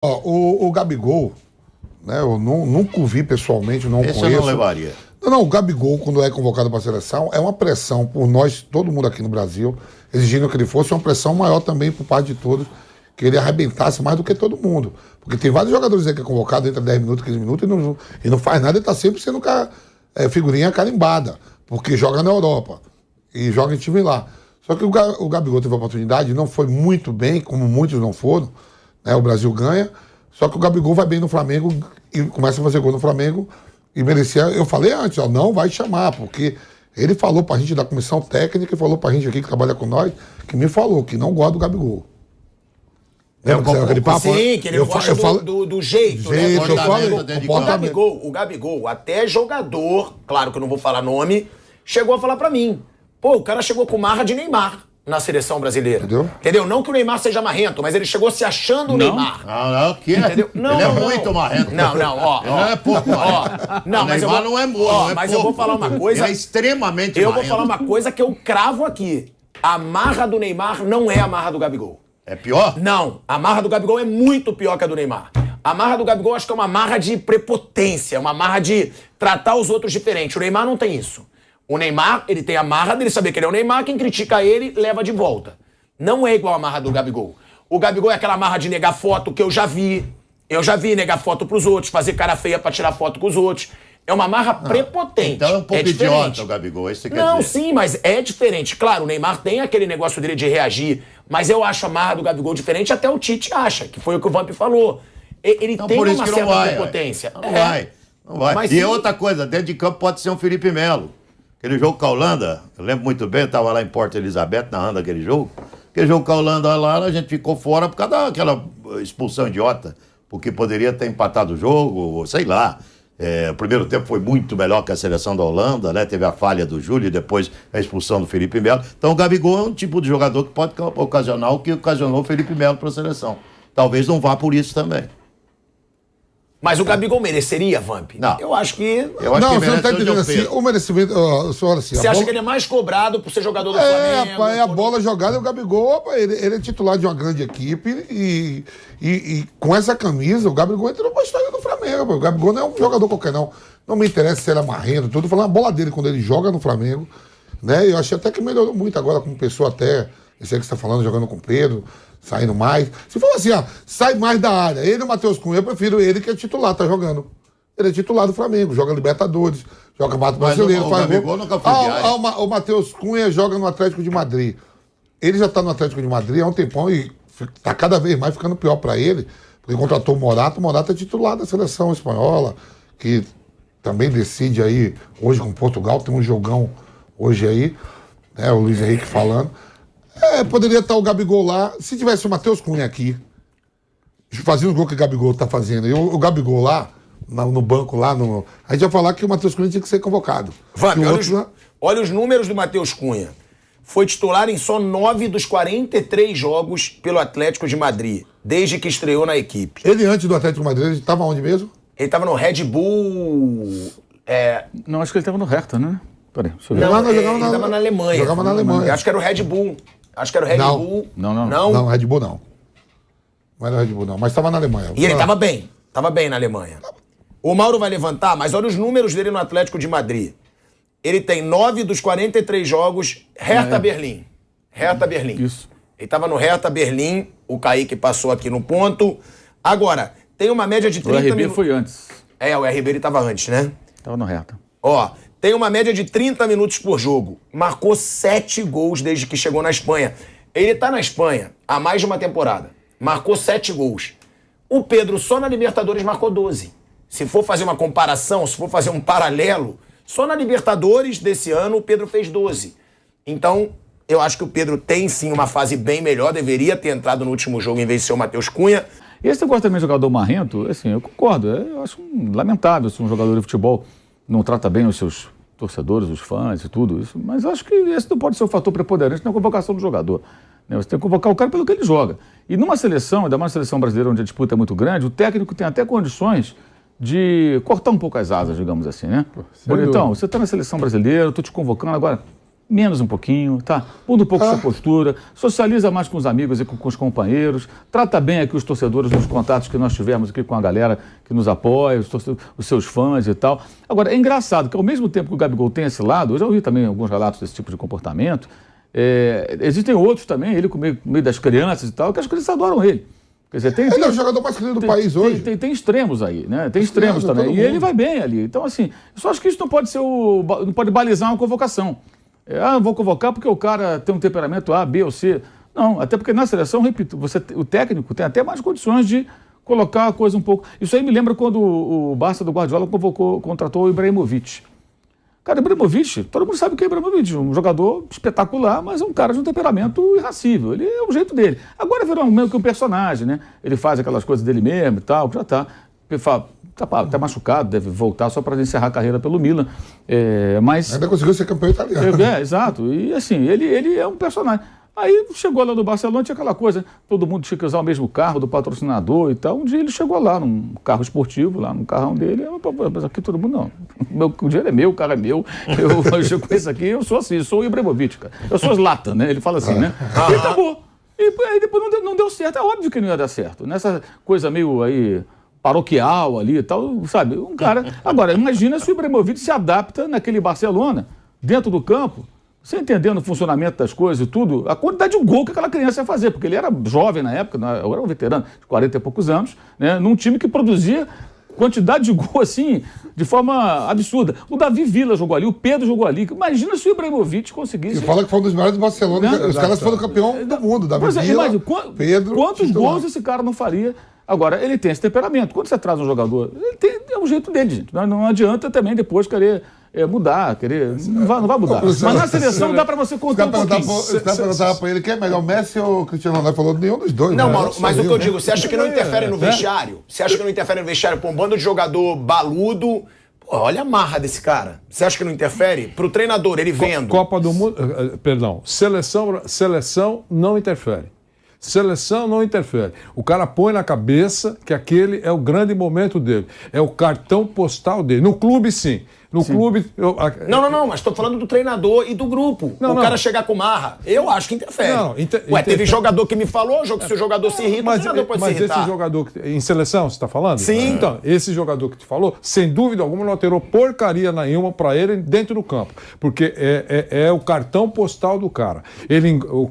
Ó, o Gabigol, né? Eu nunca o vi pessoalmente, não Esse conheço. eu não levaria. Não, o Gabigol, quando é convocado para a seleção, é uma pressão por nós, todo mundo aqui no Brasil, exigindo que ele fosse, uma pressão maior também por parte de todos, que ele arrebentasse mais do que todo mundo. Porque tem vários jogadores aí que é convocado, entra 10 minutos, 15 minutos e não faz nada, ele tá sempre sendo figurinha carimbada, porque joga na Europa e joga em time lá. Só que o Gabigol teve a oportunidade, não foi muito bem, como muitos não foram, né? O Brasil ganha, só que o Gabigol vai bem no Flamengo e começa a fazer gol no Flamengo e merecia. Eu falei antes, ó, não vai chamar, porque ele falou pra gente da comissão técnica e falou pra gente aqui que trabalha com nós, que me falou que não gosta do Gabigol. Aquele papo? Sim, que ele gosta do jeito, né? O Gabigol, até jogador, claro que eu não vou falar nome, chegou a falar pra mim. Pô, o cara chegou com marra de Neymar na seleção brasileira. Entendeu? Não que o Neymar seja marrento, mas ele chegou se achando o Neymar. Não, que é? Entendeu? Não, ele é muito marrento. Não, ó. Ele não é pouco marrento. Não, mas Neymar não é pouco. Mas eu vou falar uma coisa. Ele é extremamente marrento. Eu vou falar uma coisa que eu cravo aqui. A marra do Neymar não é a marra do Gabigol. É pior? Não, a marra do Gabigol é muito pior que a do Neymar. A marra do Gabigol acho que é uma marra de prepotência, uma marra de tratar os outros diferente. O Neymar não tem isso. O Neymar, ele tem a marra dele saber que ele é o Neymar, quem critica ele, leva de volta. Não é igual a marra do Gabigol. O Gabigol é aquela marra de negar foto que eu já vi. Eu já vi negar foto pros outros, fazer cara feia pra tirar foto com os outros. É uma marra prepotente. Então é um pouco idiota o Gabigol, isso você quer dizer. Não, sim, mas é diferente. Claro, o Neymar tem aquele negócio dele de reagir, mas eu acho a marra do Gabigol diferente, até o Tite acha, que foi o que o Vamp falou. Ele então, tem por isso uma que certa vai, prepotência. Não vai. Mas, e sim, outra coisa, dentro de campo pode ser um Felipe Melo. Aquele jogo com a Holanda, eu lembro muito bem, eu estava lá em Porto Elizabeth narrando aquele jogo. Aquele jogo com a Holanda lá, a gente ficou fora por causa daquela expulsão idiota, porque poderia ter empatado o jogo, ou sei lá. O primeiro tempo foi muito melhor que a seleção da Holanda, né? Teve a falha do Júlio e depois a expulsão do Felipe Melo. Então o Gabigol é um tipo de jogador que pode ocasionar o que ocasionou o Felipe Melo para a seleção. Talvez não vá por isso também. Mas o Gabigol mereceria, Vamp? Não. Eu acho que... Não, você não está entendendo assim. O merecimento... Você acha que ele é mais cobrado por ser jogador do Flamengo? Rapaz, a bola jogada, o Gabigol, rapaz, ele é titular de uma grande equipe e com essa camisa, o Gabigol entrou pra história do Flamengo. Rapaz. O Gabigol não é um jogador qualquer, não. Não me interessa se ele é marrento, tudo. Falando a bola dele quando ele joga no Flamengo, né? Eu achei até que melhorou muito agora como pessoa até... Esse aí que você está falando, jogando com o Pedro, saindo mais. Se for assim, sai mais da área. Ele e o Matheus Cunha, eu prefiro ele que é titular, tá jogando. Ele é titular do Flamengo, joga Libertadores, joga Campeonato Brasileiro, faz gol. O Matheus Cunha joga no Atlético de Madrid. Ele já tá no Atlético de Madrid há um tempão e tá cada vez mais ficando pior para ele, porque contratou o Morata é titular da seleção espanhola, que também decide aí, hoje com Portugal, tem um jogão hoje aí, né, o Luiz Henrique falando. Poderia estar o Gabigol lá, se tivesse o Matheus Cunha aqui, fazendo os gols que o Gabigol tá fazendo, e o Gabigol lá, no banco lá, a gente ia falar que o Matheus Cunha tinha que ser convocado. Olha os números do Matheus Cunha. Foi titular em só 9 dos 43 jogos pelo Atlético de Madrid, desde que estreou na equipe. Ele, antes do Atlético de Madrid, ele estava onde mesmo? Ele estava no Red Bull... Não, acho que ele estava no Hertha, né? Peraí, deixa eu ver. Não, ele estava na Alemanha. Jogava na Alemanha. Eu acho que era o Red Bull. Bull. Não, Red Bull não. Não era Red Bull não, mas estava na Alemanha. E ele estava bem. Estava bem na Alemanha. O Mauro vai levantar, mas olha os números dele no Atlético de Madrid. Ele tem 9 dos 43 jogos Hertha Berlim. Hertha Berlim. Isso. Ele estava no Hertha Berlim, o Kaique passou aqui no ponto. Agora, tem uma média de 30 minutos. O RB minutos. foi antes. O RB ele estava antes, né? Estava no Hertha. Ó, tem uma média de 30 minutos por jogo. Marcou 7 gols desde que chegou na Espanha. Ele tá na Espanha há mais de uma temporada. Marcou 7 gols. O Pedro só na Libertadores marcou 12. Se for fazer uma comparação, se for fazer um paralelo, só na Libertadores desse ano o Pedro fez 12. Então, eu acho que o Pedro tem sim uma fase bem melhor, deveria ter entrado no último jogo em vez de ser o Matheus Cunha. E esse negócio também de jogador marrento, assim, eu concordo. Eu acho lamentável se um jogador de futebol não trata bem os seus torcedores, os fãs e tudo isso. Mas eu acho que esse não pode ser o fator preponderante na convocação do jogador. Você tem que convocar o cara pelo que ele joga. E numa seleção, ainda mais uma seleção brasileira onde a disputa é muito grande, o técnico tem até condições de cortar um pouco as asas, digamos assim, né? Então, você está na seleção brasileira, eu estou te convocando agora. menos um pouquinho, tá? Muda um pouco sua postura, socializa mais com os amigos e com os companheiros, trata bem aqui os torcedores nos contatos que nós tivemos aqui com a galera que nos apoia, os seus fãs e tal. Agora, é engraçado que ao mesmo tempo que o Gabigol tem esse lado, eu já ouvi também alguns relatos desse tipo de comportamento, existem outros também, ele com meio das crianças e tal, que as crianças adoram ele. Quer dizer, ele é o jogador mais querido do país hoje. Tem extremos aí, né? Tem extremos também. E ele vai bem ali. Então, assim, eu só acho que isso não pode balizar uma convocação. Vou convocar porque o cara tem um temperamento A, B ou C. Não, até porque na seleção, repito, o técnico tem até mais condições de colocar a coisa um pouco. Isso aí me lembra quando o Barça do Guardiola contratou o Ibrahimovic. Cara, Ibrahimovic, todo mundo sabe que é Ibrahimovic, um jogador espetacular, mas é um cara de um temperamento irracível. Ele é o jeito dele. Agora virou meio que um personagem, né? Ele faz aquelas coisas dele mesmo e tal, já tá até machucado, deve voltar só para encerrar a carreira pelo Milan. Mas ainda conseguiu ser campeão italiano. Exato. E assim, ele é um personagem. Aí chegou lá no Barcelona, tinha aquela coisa, todo mundo tinha que usar o mesmo carro do patrocinador e tal. Um dia ele chegou lá num carro esportivo, lá no carrão dele, mas aqui todo mundo não. O dinheiro é meu, o carro é meu, eu chego com isso aqui, eu sou assim, sou o Ibrahimovic, cara. Eu sou Zlatan, né? Ele fala assim, né? E acabou. E aí depois não deu certo, é óbvio que não ia dar certo. Nessa coisa meio aí paroquial ali e tal, sabe? Um cara... Agora, imagina se o Ibrahimovic se adapta naquele Barcelona, dentro do campo, você entendendo o funcionamento das coisas e tudo, a quantidade de gol que aquela criança ia fazer, porque ele era jovem na época, eu era um veterano, de 40 e poucos anos, né, num time que produzia quantidade de gol assim, de forma absurda. O Davi Villa jogou ali, o Pedro jogou ali. Imagina se o Ibrahimovic conseguisse... E fala que foi um dos melhores do Barcelona, os caras foram campeão do mundo, Davi Villa, Pedro... Quantos gols esse cara não faria? Agora, ele tem esse temperamento. Quando você traz um jogador, é o jeito dele, gente. Não adianta também depois querer mudar, não vai mudar. Mas na seleção dá pra você contar um pouquinho. Os caras perguntavam pra ele quem é melhor, Messi ou Cristiano Ronaldo? Falou nenhum dos dois. Não, Mauro, mas o que eu digo, você acha que não interfere no vestiário? Você acha que não interfere no vestiário? Pô, um bando de jogador baludo... Pô, olha a marra desse cara. Você acha que não interfere? Pro treinador, ele vendo... Copa do Mundo... Perdão. Seleção não interfere. Seleção não interfere. O cara põe na cabeça que aquele é o grande momento dele. É o cartão postal dele. No clube, sim. No clube... Não, mas tô falando do treinador e do grupo. Cara chegar com marra, eu acho que interfere. Teve jogador que me falou, se o jogador se irrita, o treinador pode se irritar. Esse jogador... Em seleção, você tá falando? Sim. Então, esse jogador que te falou, sem dúvida alguma, não alterou porcaria nenhuma pra ele dentro do campo. Porque é o cartão postal do cara.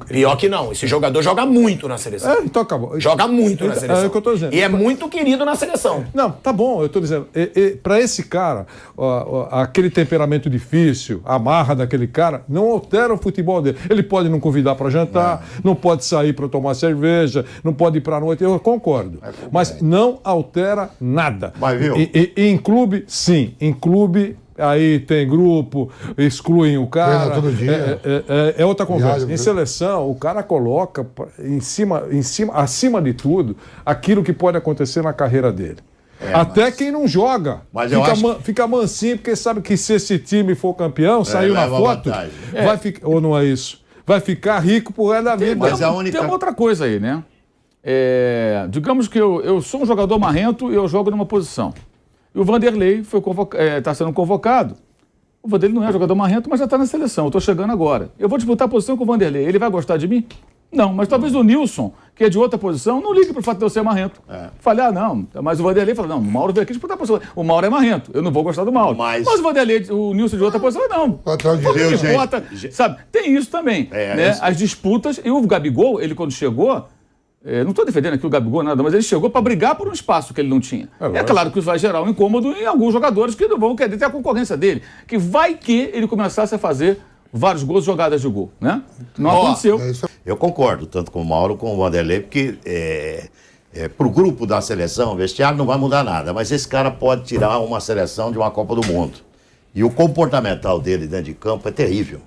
Pior que não. Esse jogador joga muito na seleção. Então acabou. Joga muito na seleção. É o que eu tô dizendo. E é muito querido na seleção. Não, tá bom, eu tô dizendo. Pra esse cara... aquele temperamento difícil, a marra daquele cara, não altera o futebol dele. Ele pode não convidar para jantar, não pode sair para tomar cerveja, não pode ir para a noite, eu concordo. Mas não altera nada. Mas viu? E em clube, sim. Em clube, aí tem grupo, excluem o cara. Todo dia. É outra conversa. Viagem, em seleção, o cara coloca acima de tudo, aquilo que pode acontecer na carreira dele. Quem não joga fica mansinho, porque sabe que se esse time for campeão, saiu na foto, vai ficar, ou não é isso? Vai ficar rico pro resto da vida. Tem uma outra coisa aí, né? Digamos que eu sou um jogador marrento e eu jogo numa posição. E o Vanderlei está sendo convocado. O Vanderlei não é jogador marrento, mas já está na seleção. Eu estou chegando agora. Eu vou disputar a posição com o Vanderlei. Ele vai gostar de mim? Não, mas talvez o Nilson, que é de outra posição, não ligue pro fato de eu ser marrento. Falei, não. Mas o Vanderlei fala, não, o Mauro veio aqui disputar a posição. O Mauro é marrento, eu não vou gostar do Mauro. Mas o Vanderlei, o Nilson de outra posição, não. Não importa, sabe? Tem isso também, né? As disputas, e o Gabigol, ele quando chegou, não estou defendendo aqui o Gabigol, nada, mas ele chegou para brigar por um espaço que ele não tinha. É claro que isso vai gerar um incômodo em alguns jogadores que não vão querer ter a concorrência dele, que vai que ele começasse a fazer vários gols, jogadas de gol, né? Não aconteceu. Eu concordo, tanto com o Mauro como com o Vanderlei, porque para o grupo da seleção, o vestiário não vai mudar nada, mas esse cara pode tirar uma seleção de uma Copa do Mundo. E o comportamental dele dentro de campo é terrível.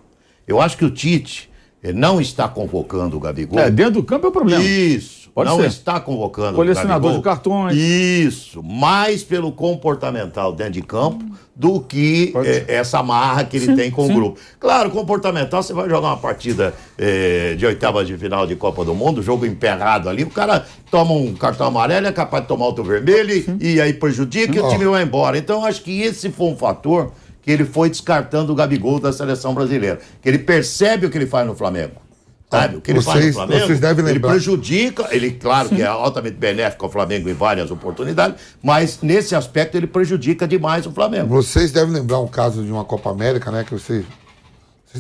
Eu acho que o Tite não está convocando o Gabigol. Dentro do campo é o problema. Isso. Pode não ser. está convocando colecionador o Gabigol. de cartões. Isso. Mais pelo comportamental dentro de campo do que essa marra que ele tem com o grupo. Claro, comportamental, você vai jogar uma partida de oitavas de final de Copa do Mundo, jogo emperrado ali, o cara toma um cartão amarelo, é capaz de tomar outro vermelho e aí prejudica e o time vai embora. Então, acho que esse foi um fator que ele foi descartando o Gabigol da seleção brasileira. Que ele percebe o que ele faz no Flamengo. Sabe? O que ele faz no Flamengo, vocês devem lembrar. ele prejudica, ele, claro, que é altamente benéfico ao Flamengo em várias oportunidades, mas nesse aspecto ele prejudica demais o Flamengo. Vocês devem lembrar um caso de uma Copa América, né? Que vocês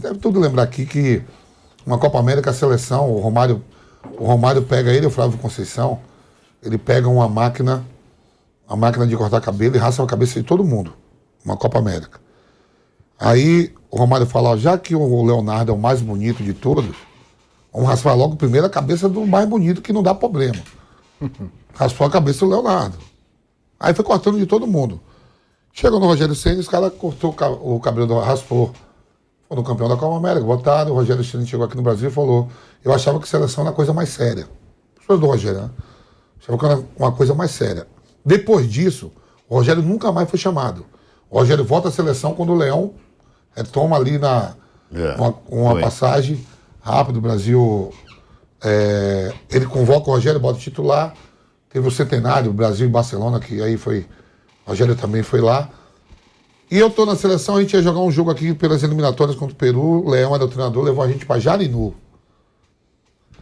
devem tudo lembrar aqui que uma Copa América, a seleção, o Romário pega ele, o Flávio Conceição, ele pega uma máquina de cortar cabelo e raspa a cabeça de todo mundo. Uma Copa América. Aí o Romário fala, ó, já que o Leonardo é o mais bonito de todos, vamos raspar logo primeiro a cabeça do mais bonito, que não dá problema. Raspou a cabeça do Leonardo. Aí foi cortando de todo mundo. Chegou no Rogério Ceni, os caras cortou o cabelo do raspou. Foi no campeão da Copa América, botaram. O Rogério Ceni chegou aqui no Brasil e falou: eu achava que seleção era a coisa mais séria. Professor do Rogério, né? Achava que era uma coisa mais séria. Depois disso, o Rogério nunca mais foi chamado. O Rogério volta à seleção quando o Leão toma ali uma passagem rápida. O Brasil, ele convoca o Rogério, bota o titular. Teve o centenário, Brasil e Barcelona, que aí foi... O Rogério também foi lá. E eu tô na seleção, a gente ia jogar um jogo aqui pelas eliminatórias contra o Peru. O Leão era o treinador, levou a gente pra Jarinu.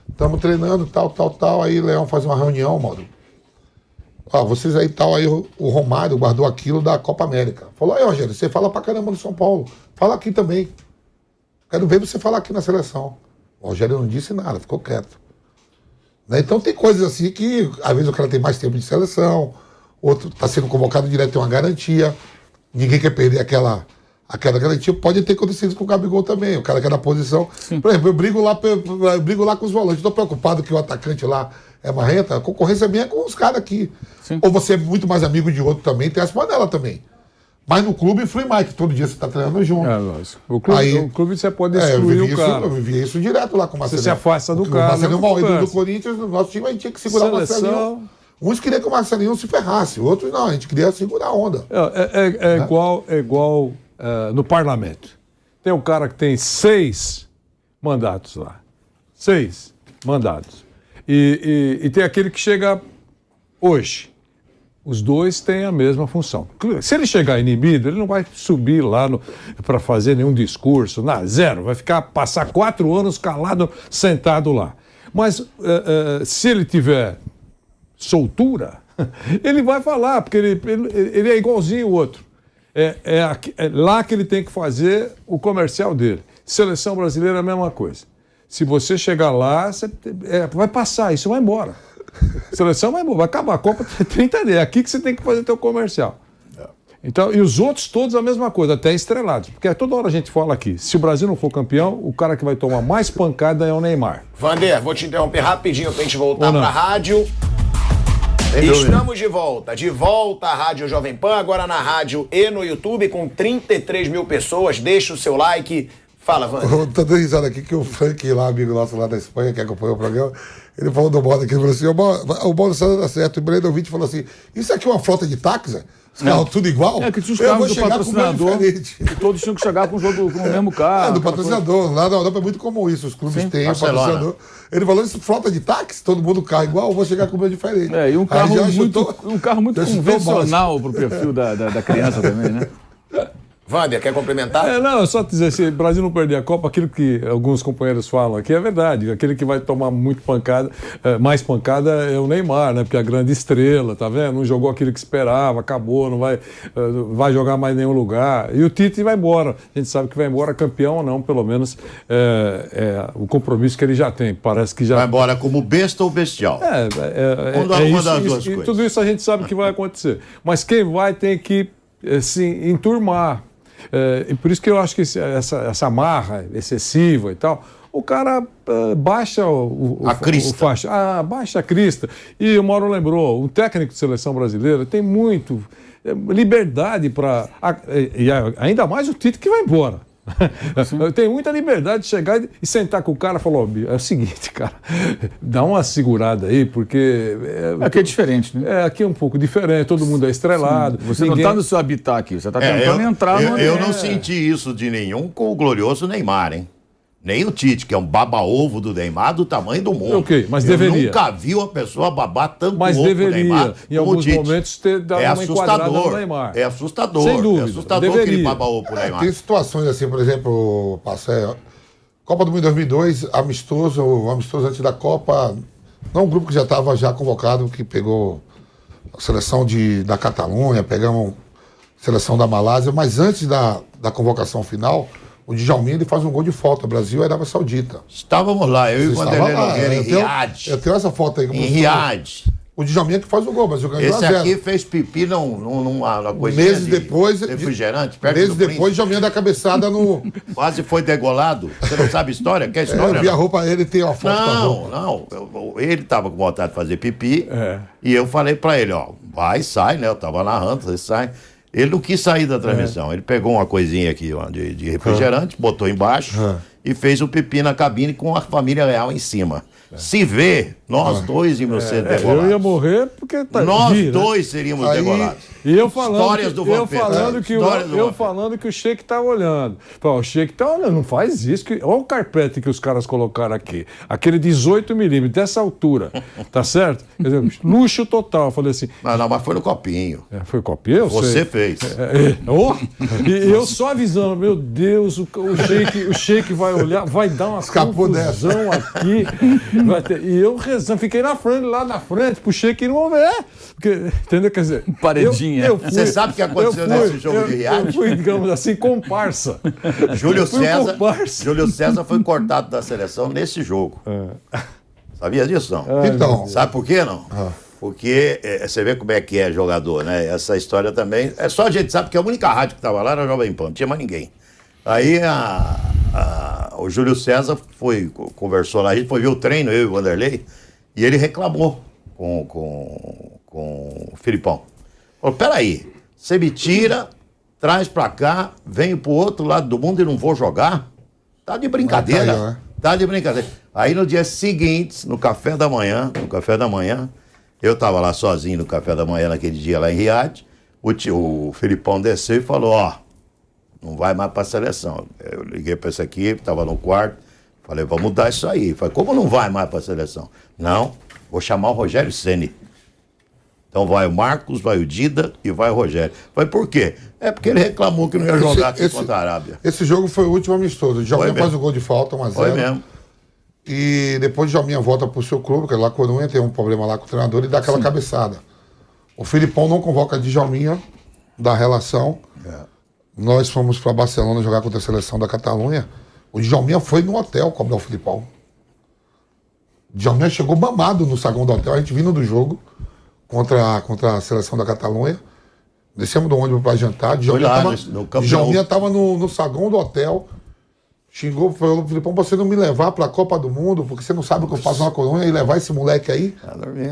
Estamos treinando, tal. Aí o Leão faz uma reunião, Mauro. Ó, vocês aí tal, aí o Romário guardou aquilo da Copa América. Falou, aí, Rogério, você fala pra caramba no São Paulo. Fala aqui também. Quero ver você falar aqui na seleção. O Rogério não disse nada, ficou quieto. Né? Então tem coisas assim que, às vezes o cara tem mais tempo de seleção, outro está sendo convocado direto, tem uma garantia. Ninguém quer perder aquela garantia. Pode ter acontecido com o Gabigol também. O cara quer dar posição. Sim. Por exemplo, eu brigo lá com os volantes. Estou preocupado que o atacante lá é marrenta. A concorrência minha é com os caras aqui. Sim. Ou você é muito mais amigo de outro também, tem as panelas também. Mas no clube influi mais, que todo dia você está treinando junto. Lógico. O clube você pode excluir o cara. Eu vivia isso direto lá com o Marcelo. Você se afasta do cara. O Marcelinho Maurício do Corinthians, no nosso time, a gente tinha que segurar o Marcelinho. Uns queriam que o Marcelinho se ferrasse, outros não, a gente queria segurar a onda. Igual no parlamento. Tem um cara que tem 6 mandatos lá. 6 mandatos. E tem aquele que chega hoje. Os dois têm a mesma função. Se ele chegar inibido, ele não vai subir lá para fazer nenhum discurso, zero. Vai passar 4 anos calado, sentado lá. Mas se ele tiver soltura, ele vai falar, porque ele é igualzinho o outro. É lá que ele tem que fazer o comercial dele. Seleção brasileira é a mesma coisa. Se você chegar lá, vai passar, isso vai embora. Seleção vai embora, vai acabar a Copa 30 dias. É aqui que você tem que fazer teu comercial. Então, e os outros todos a mesma coisa, até estrelados. Porque toda hora a gente fala aqui, se o Brasil não for campeão, o cara que vai tomar mais pancada é o Neymar. Vander, vou te interromper rapidinho pra gente voltar pra rádio. Estamos de volta à Rádio Jovem Pan, agora na rádio e no YouTube, com 33 mil pessoas. Deixa o seu like. Fala, Vander. Eu tô dando risada aqui que o Frank, lá, amigo nosso lá da Espanha, que acompanhou o programa, ele falou do Bola aqui, ele falou assim, o Bola Sandro tá certo. O Breno Ouvinte falou assim, isso aqui é uma frota de táxi? Os carros tudo igual? Que tinha os carros do patrocinador, que todos tinham que chegar com o jogo com o mesmo carro. Do patrocinador. Lá na Europa é muito comum isso, os clubes têm o patrocinador. Ele falou isso, frota de táxi, todo mundo carro igual, eu vou chegar com o meu diferente. E um carro muito convencional pro perfil da criança também, né? Vander, quer complementar? Não, só dizer, se o Brasil não perder a Copa, aquilo que alguns companheiros falam aqui é verdade. Aquele que vai tomar muito pancada, mais pancada é o Neymar, né? Porque é a grande estrela, tá vendo? Não jogou aquilo que esperava, acabou, não vai jogar mais em nenhum lugar. E o Tite vai embora. A gente sabe que vai embora campeão ou não, pelo menos o compromisso que ele já tem. Parece que já... Vai embora como besta ou bestial. Uma das duas coisas. Tudo isso a gente sabe que vai acontecer. Mas quem vai tem que se enturmar. E por isso que eu acho que essa marra excessiva e tal, o cara baixa a crista. Baixa a crista. E o Mauro lembrou, o técnico de seleção brasileira tem muito liberdade para... E ainda mais o Tite que vai embora. Tem muita liberdade de chegar e sentar com o cara e falar, é o seguinte, cara, dá uma segurada aí, porque... Aqui é diferente, né? Aqui é um pouco diferente, todo mundo é estrelado. Sim. Você não está no seu habitat aqui, você está tentando entrar no... Eu não senti isso de nenhum com o glorioso Neymar, hein? Nem o Tite, que é um baba-ovo do Neymar do tamanho do mundo. Ok, mas eu deveria. nunca vi uma pessoa babar tanto Mas ovo do deveria, Neymar em como o alguns Tite. momentos, ter dado uma enquadrada no Neymar. É assustador. Sem dúvida, É assustador que ele deveria. baba ovo pro Neymar. Tem situações assim, por exemplo, Copa do Mundo 2002, amistoso antes da Copa, não um grupo que já estava já convocado, que pegou a seleção da Catalunha, pegamos a seleção da Malásia, mas antes da convocação final, o Djalminha ele faz um gol de falta, Brasil e Arábia Saudita. Estávamos lá, eu e o Vanderlei Nogueira em Riad. Eu tenho essa foto aí. Em Riad. O Djalminha que faz o gol, mas o ganhou Esse 1 a 0. aqui fez pipi numa coisinha Meses depois, refrigerante, perto meses do depois, o Djalminha dá a cabeçada no... Quase foi degolado. Você não sabe a história? Quer a história? eu vi a roupa, ele tem uma foto com a roupa. Não. Ele tava com vontade de fazer pipi. E eu falei pra ele, ó, vai, sai, né? Eu tava narrando, você sai. Ele não quis sair da transmissão. Ele pegou uma coisinha aqui ó, de refrigerante, botou embaixo e fez o pipi na cabine com a família real em cima. Se vê, nós dois íamos ser degolados. Eu ia morrer porque Nós vi, né? dois seríamos degolados. E eu falando, Histórias do Vampeta. eu falando que o Sheik tá olhando. Pô, o Sheik tá olhando, não faz isso. Olha o carpete que os caras colocaram aqui. Aquele 18 milímetros, dessa altura. Tá certo? Quer dizer, luxo total. Eu falei assim. Mas foi no copinho. Foi copinho? Você fez. E eu só avisando, meu Deus, o Sheik vai olhar, vai dar uma confusão aqui. E eu rezando, fiquei lá na frente, pro Sheik não ver. Porque, entendeu? Quer dizer, paredinha. Você sabe o que aconteceu nesse jogo de Riad? Eu fui, digamos assim, comparsa. Júlio César foi cortado da seleção nesse jogo. Sabia disso, não? Então. Sabe por quê, não? Porque você vê como é que é jogador, né? Essa história também. É só a gente sabe que a única rádio que estava lá era a Jovem Pan, não tinha mais ninguém. Aí o Júlio César conversou lá, a gente foi ver o treino, eu e o Vanderlei, e ele reclamou com o Filipão. Falou, peraí, você me tira, traz pra cá, venho pro outro lado do mundo e não vou jogar? Tá de brincadeira. Caiu, né? Tá de brincadeira. Aí no dia seguinte, no café da manhã, eu tava lá sozinho no café da manhã naquele dia lá em Riad, o Filipão desceu e falou, ó, não vai mais pra seleção. Eu liguei pra esse aqui, tava no quarto, falei, vamos mudar isso aí. Falei, como não vai mais pra seleção? Não, vou chamar o Rogério Ceni. Então vai o Marcos, vai o Dida e vai o Rogério. Falei, por quê? É porque ele reclamou que não ia jogar aqui contra a Arábia. Esse jogo foi o último amistoso. O Djalminha faz o gol de falta, 1 a 0. Foi mesmo. E depois o Djalminha volta pro seu clube, que é lá Corunha, tem um problema lá com o treinador e dá aquela cabeçada. O Filipão não convoca Djalminha da relação. Nós fomos para Barcelona jogar contra a seleção da Catalunha. O Djalminha foi no hotel cobrar o Filipão. O Djalminha chegou mamado no saguão do hotel, a gente vindo do jogo contra a seleção da Catalunha. Descemos do ônibus para jantar. Djalminha estava no saguão do hotel. Xingou, falou pro Filipão, você não me levar para a Copa do Mundo, porque você não sabe o que eu faço na Colônia, e levar esse moleque aí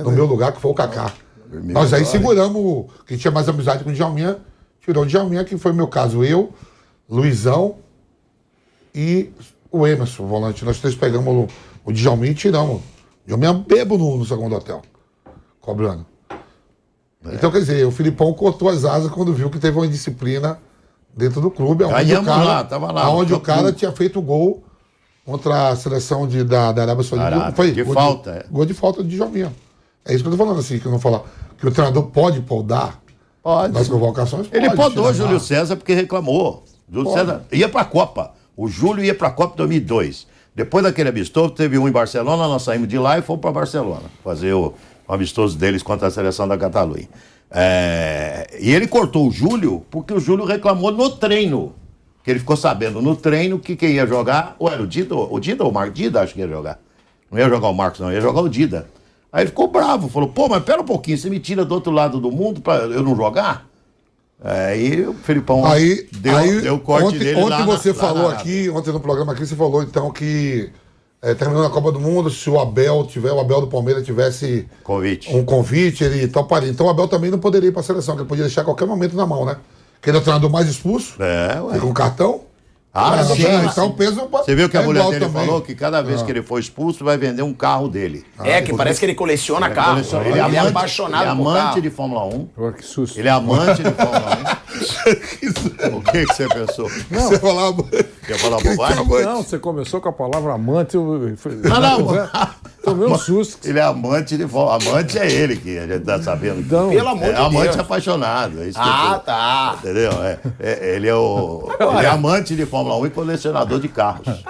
no meu lugar, que foi o Kaká. Nós aí seguramos, quem tinha mais amizade com o Djalminha, tirou o Djalminha, que foi o meu caso, eu, Luizão e o Emerson, o volante. Nós três pegamos o Djalminha e tiramos. O Djalminha bebo no segundo hotel, cobrando. Então, quer dizer, o Filipão cortou as asas quando viu que teve uma indisciplina dentro do clube, onde o cara tinha feito gol contra a seleção da Arábia Saudita. Foi de falta. Gol de falta de Djalminha. É isso que eu tô falando, assim, que eu não falar que o treinador pode podar nas convocações. Ele podou o Júlio César porque reclamou. Júlio César ia pra Copa. O Júlio ia pra Copa 2002. Depois daquele amistoso, teve um em Barcelona, nós saímos de lá e fomos pra Barcelona fazer o amistoso deles contra a seleção da Catalunha. E ele cortou o Júlio porque o Júlio reclamou no treino. Que ele ficou sabendo no treino que quem ia jogar, ou era o Dida ou o Marcos Dida, acho que ia jogar. Não ia jogar o Marcos, não, ia jogar o Dida. Aí ele ficou bravo, falou, pô, mas pera um pouquinho, você me tira do outro lado do mundo pra eu não jogar? Aí o Felipão deu o corte dele ontem você falou aqui, ontem no programa aqui, você falou então que terminando a Copa do Mundo, se o Abel do Palmeiras tivesse um convite, ele toparia. Então o Abel também não poderia ir para a seleção, que ele podia deixar a qualquer momento na mão, né? Que ele é o treinador mais expulso, com cartão. Ah, sim. Então o peso Você viu que a mulher igual dele também. falou que cada vez que ele for expulso, vai vender um carro dele. Que parece que ele coleciona carro. Ele é apaixonado ele é por amante carro. de Fórmula 1. Pô, que susto. Ele é amante de Fórmula 1. O que você pensou? Você falava. Quer falar bobagem? Não, você começou com a palavra amante. Não. Tomei um susto. Ele é amante de Fórmula 1. Amante é ele que a gente tá sabendo. Então, Pelo amor de Deus. Amante apaixonado. É isso que eu tô- Tá. Entendeu? Ele é amante de Fórmula 1 e colecionador de carros.